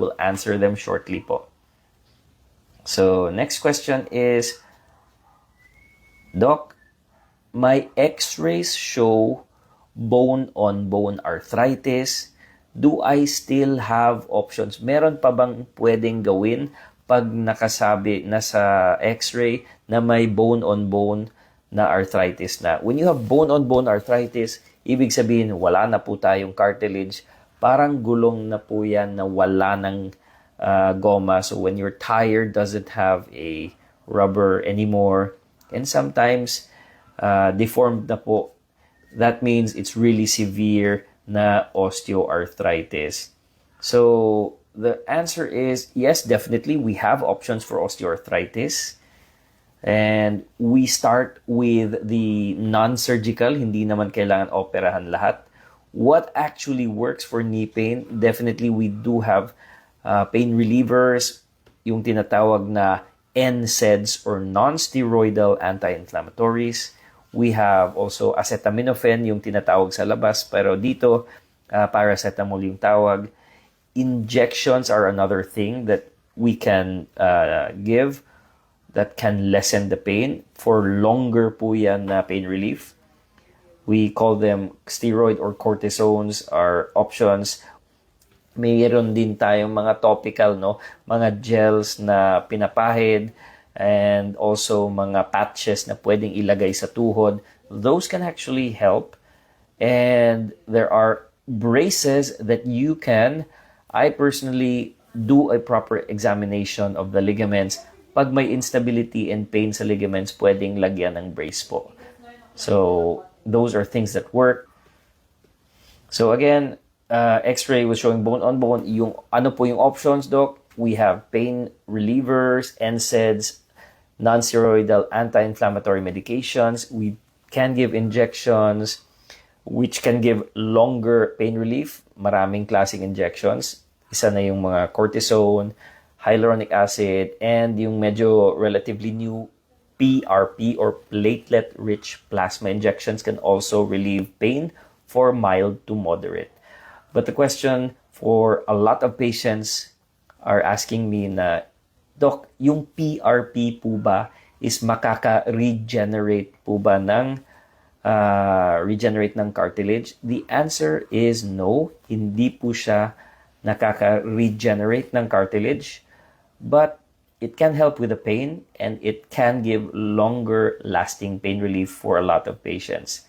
will answer them shortly po. So, next question is, Doc, my x-rays show bone-on-bone arthritis. Do I still have options? Meron pa bang pwedeng gawin pag nakasabi na sa x-ray na may bone-on-bone na arthritis na? When you have bone-on-bone arthritis, ibig sabihin wala na po tayong cartilage. Parang gulong na po yan na wala ng goma. So when you're tired, doesn't have a rubber anymore. And sometimes deformed na po. That means it's really severe na osteoarthritis. So the answer is yes, definitely we have options for osteoarthritis. And we start with the non-surgical, hindi naman kailangan operahan lahat. What actually works for knee pain? Definitely we do have pain relievers, yung tinatawag na NSAIDs or non-steroidal anti-inflammatories. We have also acetaminophen, yung tinatawag sa labas, pero dito paracetamol yung tawag. Injections are another thing that we can give that can lessen the pain. For longer po yan na pain relief. We call them steroid or cortisones are options. Mayroon din tayong mga topical, no? Mga gels na pinapahid and also mga patches na pwedeng ilagay sa tuhod. Those can actually help. And there are braces that you can, I personally do a proper examination of the ligaments. Pag may instability and pain sa ligaments, pwedeng lagyan ng brace po. So, those are things that work. So again, x-ray was showing bone-on-bone. Yung, ano po yung options, Doc? We have pain relievers, NSAIDs, non-steroidal anti-inflammatory medications. We can give injections, which can give longer pain relief. Maraming klaseng injections. Isa na yung mga cortisone, hyaluronic acid, and yung medyo relatively new PRP or platelet-rich plasma injections can also relieve pain for mild to moderate. But the question for a lot of patients are asking me na, Doc, yung PRP po ba is makaka-regenerate po ba ng regenerate ng cartilage? The answer is no. Hindi po siya nakaka-regenerate ng cartilage. But it can help with the pain and it can give longer lasting pain relief for a lot of patients.